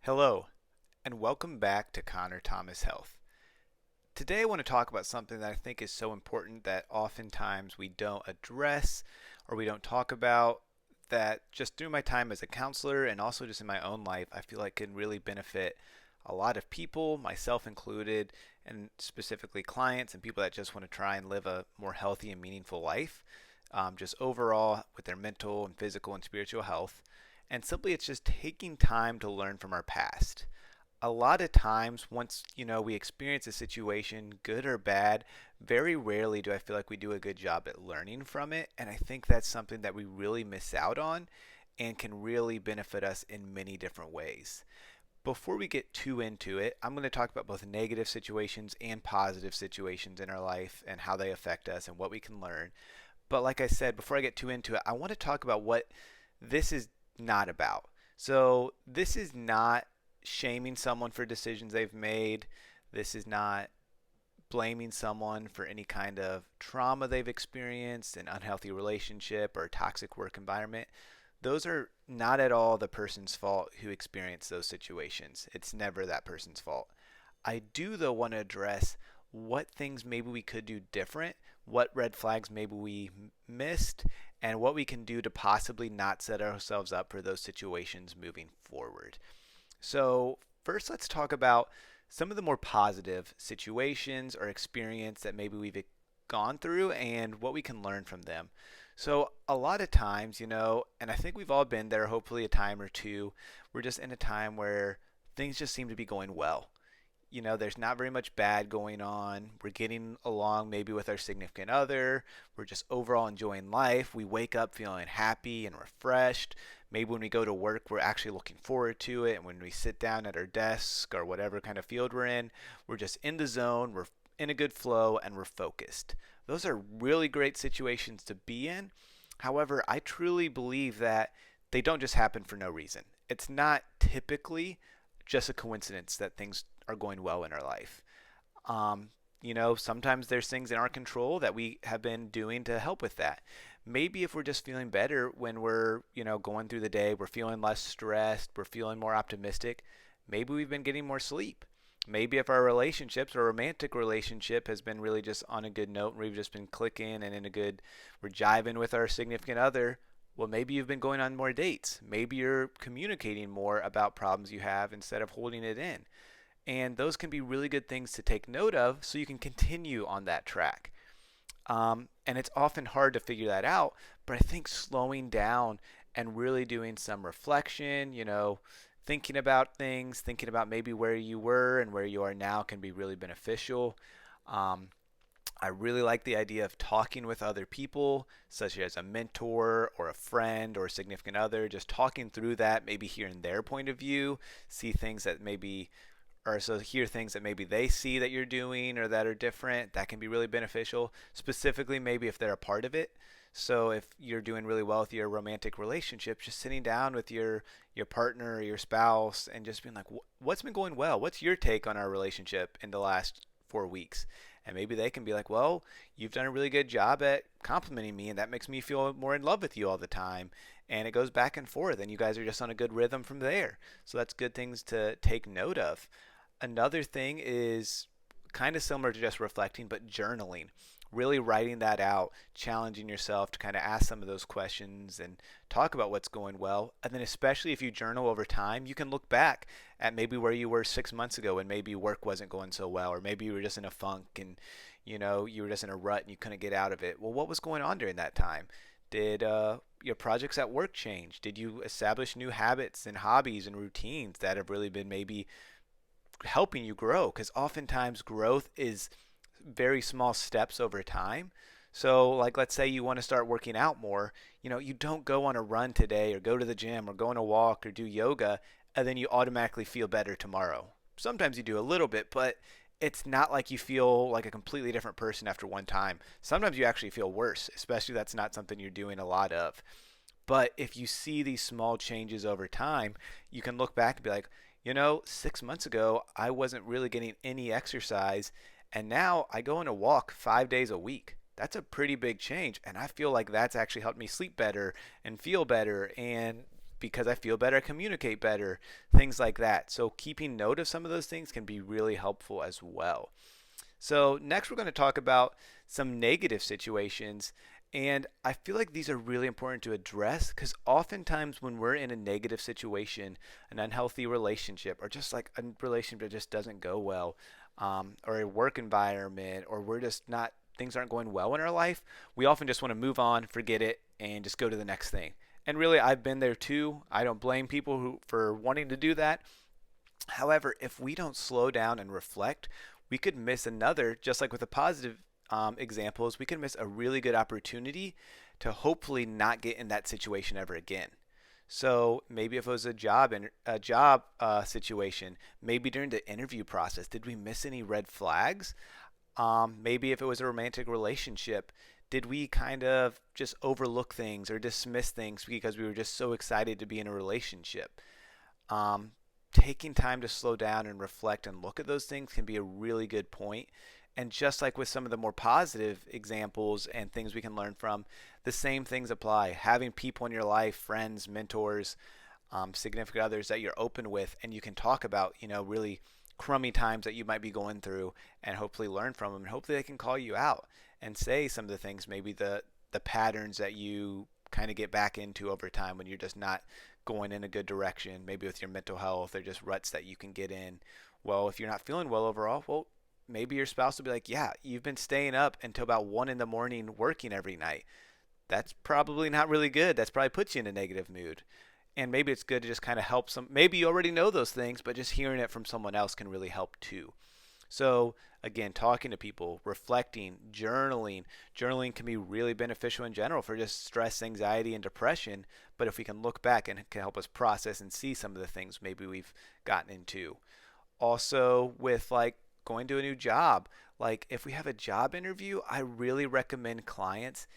Hello, and welcome back to Connor Thomas Health. Today I want to talk about something that I think is so important that oftentimes we don't address or we don't talk about, that just through my time as a counselor and also just in my own life, I feel like can really benefit a lot of people, myself included, and specifically clients and people that just want to try and live a more healthy and meaningful life, just overall with their mental and physical and spiritual health. And simply, it's just taking time to learn from our past. A lot of times, once we experience a situation, good or bad, very rarely do I feel like we do a good job at learning from it. And I think that's something that we really miss out on and can really benefit us in many different ways. Before we get too into it, I'm going to talk about both negative situations and positive situations in our life and how they affect us and what we can learn. But like I said, before I get too into it, I want to talk about what this is not about. So, this is not shaming someone for decisions they've made. This is not blaming someone for any kind of trauma they've experienced, an unhealthy relationship, or a toxic work environment. Those are not at all the person's fault who experienced those situations. It's never that person's fault. I do, though, want to address what things maybe we could do different, what red flags maybe we missed, and what we can do to possibly not set ourselves up for those situations moving forward. So, first, let's talk about some of the more positive situations or experience that maybe we've gone through and what we can learn from them. So, a lot of times, and I think we've all been there, hopefully a time or two, we're just in a time where things just seem to be going well. There's not very much bad going on. We're getting along maybe with our significant other. We're just overall enjoying life. We wake up feeling happy and refreshed. Maybe when we go to work, we're actually looking forward to it. And when we sit down at our desk or whatever kind of field we're in, we're just in the zone. We're in a good flow and we're focused. Those are really great situations to be in. However, I truly believe that they don't just happen for no reason. It's not typically just a coincidence that things are going well in our life. Sometimes there's things in our control that we have been doing to help with that. Maybe if we're just feeling better when we're, going through the day, we're feeling less stressed, we're feeling more optimistic, maybe we've been getting more sleep. Maybe if our relationships or romantic relationship has been really just on a good note and we've just been clicking and we're jiving with our significant other, well, maybe you've been going on more dates. Maybe you're communicating more about problems you have instead of holding it in. And those can be really good things to take note of so you can continue on that track. And it's often hard to figure that out, but I think slowing down and really doing some reflection, thinking about things, thinking about maybe where you were and where you are now can be really beneficial. Um, I really like the idea of talking with other people, such as a mentor or a friend or a significant other, just talking through that, maybe hearing their point of view, see things that maybe or so hear things that maybe they see that you're doing or that are different. That can be really beneficial, specifically maybe if they're a part of it. So if you're doing really well with your romantic relationship, just sitting down with your partner or your spouse and just being like, what's been going well? What's your take on our relationship in the last 4 weeks? And maybe they can be like, well, you've done a really good job at complimenting me, and that makes me feel more in love with you all the time. And it goes back and forth, and you guys are just on a good rhythm from there. So that's good things to take note of. Another thing is kind of similar to just reflecting, but journaling. Really writing that out, challenging yourself to kind of ask some of those questions and talk about what's going well. And then, especially if you journal over time, you can look back at maybe where you were 6 months ago when maybe work wasn't going so well, or maybe you were just in a funk and you were just in a rut and you couldn't get out of it. Well, what was going on during that time? Did your projects at work change? Did you establish new habits and hobbies and routines that have really been maybe helping you grow? Because oftentimes growth is very small steps over time. So, like, let's say you want to start working out more. You don't go on a run today or go to the gym or go on a walk or do yoga and then you automatically feel better tomorrow. Sometimes you do a little bit, but it's not like you feel like a completely different person after one time. Sometimes you actually feel worse, especially if that's not something you're doing a lot of. But if you see these small changes over time, you can look back and be like, 6 months ago, I wasn't really getting any exercise. And now I go on a walk 5 days a week. That's a pretty big change. And I feel like that's actually helped me sleep better and feel better. And because I feel better, I communicate better, things like that. So keeping note of some of those things can be really helpful as well. So next we're going to talk about some negative situations. And I feel like these are really important to address because oftentimes when we're in a negative situation, an unhealthy relationship, or just like a relationship that just doesn't go well, or a work environment, or we're just not, things aren't going well in our life, we often just want to move on, forget it, and just go to the next thing. And really, I've been there too. I don't blame people who for wanting to do that. However, if we don't slow down and reflect, we could miss another, just like with the positive examples, we could miss a really good opportunity to hopefully not get in that situation ever again. So maybe if it was a job situation, maybe during the interview process, did we miss any red flags? Maybe if it was a romantic relationship, did we kind of just overlook things or dismiss things because we were just so excited to be in a relationship? um, Taking time to slow down and reflect and look at those things can be a really good point. And just like with some of the more positive examples and things we can learn from, the same things apply. Having people in your life, friends, mentors, significant others that you're open with, and you can talk about, really crummy times that you might be going through, and hopefully learn from them. And hopefully they can call you out and say some of the things, maybe the patterns that you kind of get back into over time when you're just not going in a good direction, maybe with your mental health or just ruts that you can get in. Well, if you're not feeling well overall, well, maybe your spouse will be like, yeah, you've been staying up until about 1 in the morning working every night. That's probably not really good. That's probably puts you in a negative mood. And maybe it's good to just kind of help some. Maybe you already know those things, but just hearing it from someone else can really help too. So, again, talking to people, reflecting, journaling. Journaling can be really beneficial in general for just stress, anxiety, and depression. But if we can look back and it can help us process and see some of the things maybe we've gotten into. Also, with like going to a new job, like if we have a job interview, I really recommend clients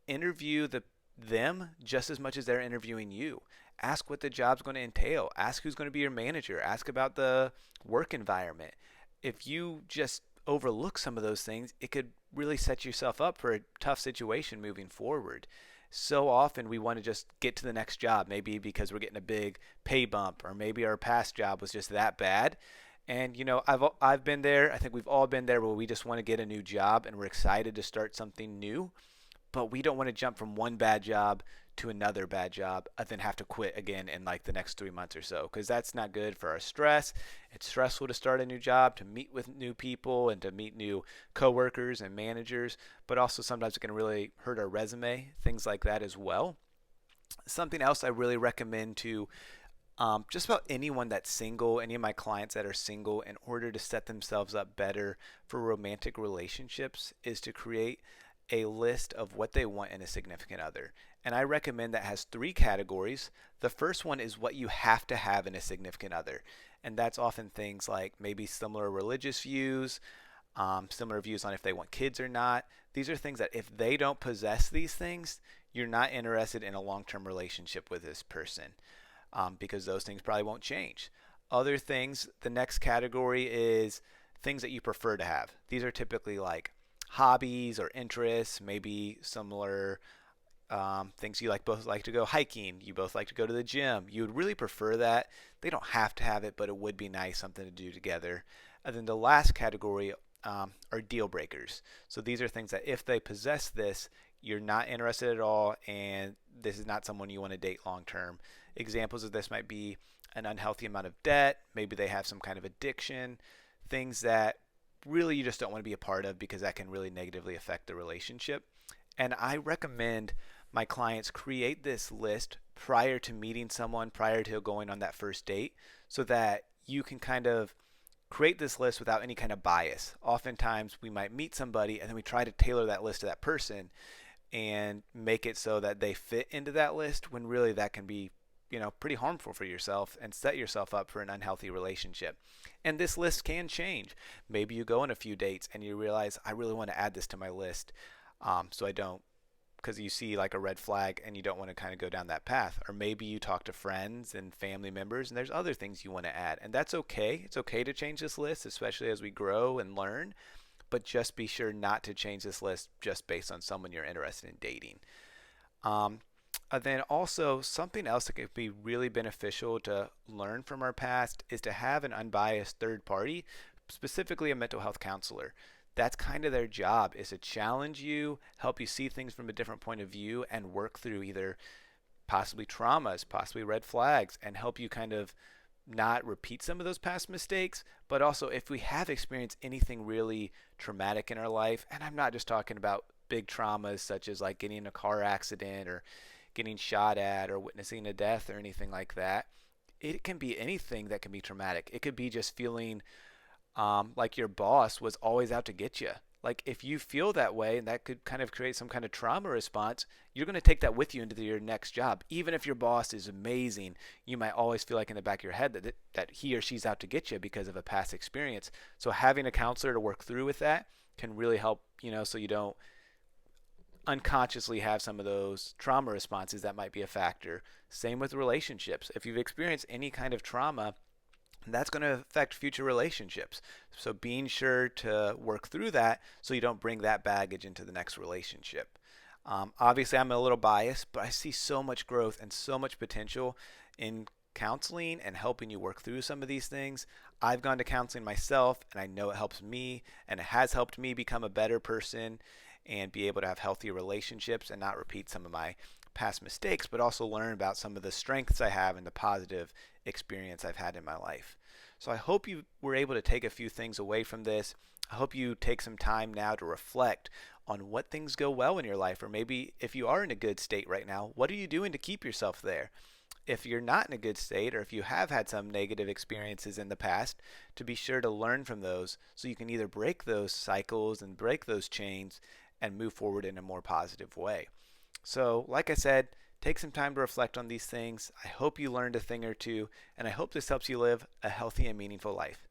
interview them just as much as they're interviewing you. Ask what the job's going to entail. Ask who's going to be your manager. Ask about the work environment. If you just overlook some of those things, it could really set yourself up for a tough situation moving forward. So often we want to just get to the next job, maybe because we're getting a big pay bump, or maybe our past job was just that bad. And I've been there. I think we've all been there where we just want to get a new job and we're excited to start something new, but we don't want to jump from one bad job to another bad job and then have to quit again in like the next 3 months or so, because that's not good for our stress. It's stressful to start a new job, to meet with new people and to meet new coworkers and managers, but also sometimes it can really hurt our resume, things like that as well. Something else I really recommend to just about anyone that's single, any of my clients that are single, in order to set themselves up better for romantic relationships, is to create a list of what they want in a significant other. And I recommend that has three categories. The first one is what you have to have in a significant other. And that's often things like maybe similar religious views, similar views on if they want kids or not. These are things that if they don't possess these things, you're not interested in a long-term relationship with this person, because those things probably won't change. Other things, the next category is things that you prefer to have. These are typically like hobbies or interests, maybe similar things. You both like to go hiking, you both like to go to the gym. You would really prefer that. They don't have to have it, but it would be nice, something to do together. And then the last category are deal breakers. So these are things that if they possess this, you're not interested at all, and this is not someone you want to date long term. Examples of this might be an unhealthy amount of debt, maybe they have some kind of addiction, things that really you just don't want to be a part of because that can really negatively affect the relationship. And I recommend my clients create this list prior to meeting someone, prior to going on that first date, so that you can kind of create this list without any kind of bias. Oftentimes we might meet somebody and then we try to tailor that list to that person and make it so that they fit into that list, when really that can be pretty harmful for yourself and set yourself up for an unhealthy relationship. And this list can change. Maybe you go on a few dates and you realize, I really want to add this to my list, so I don't, because you see like a red flag and you don't want to kind of go down that path. Or maybe you talk to friends and family members and there's other things you want to add, and that's okay. It's okay to change this list, especially as we grow and learn, but just be sure not to change this list just based on someone you're interested in dating. Then also something else that could be really beneficial to learn from our past is to have an unbiased third party, specifically a mental health counselor. That's kind of their job is to challenge you, help you see things from a different point of view, and work through either possibly traumas, possibly red flags, and help you kind of not repeat some of those past mistakes. But also, if we have experienced anything really traumatic in our life, and I'm not just talking about big traumas such as like getting in a car accident or getting shot at or witnessing a death or anything like that. It can be anything that can be traumatic. It could be just feeling like your boss was always out to get you. Like if you feel that way and that could kind of create some kind of trauma response, you're going to take that with you into your next job. Even if your boss is amazing, you might always feel like in the back of your head that he or she's out to get you because of a past experience. So having a counselor to work through with that can really help, so you don't unconsciously have some of those trauma responses that might be a factor. Same with relationships. If you've experienced any kind of trauma, that's going to affect future relationships. So being sure to work through that so you don't bring that baggage into the next relationship. Obviously, I'm a little biased, but I see so much growth and so much potential in counseling and helping you work through some of these things. I've gone to counseling myself, and I know it helps me, and it has helped me become a better person and be able to have healthy relationships and not repeat some of my past mistakes, but also learn about some of the strengths I have and the positive experience I've had in my life. So I hope you were able to take a few things away from this. I hope you take some time now to reflect on what things go well in your life, or maybe if you are in a good state right now, what are you doing to keep yourself there? If you're not in a good state, or if you have had some negative experiences in the past, to be sure to learn from those so you can either break those cycles and break those chains and move forward in a more positive way. So, like I said, take some time to reflect on these things. I hope you learned a thing or two, and I hope this helps you live a healthy and meaningful life.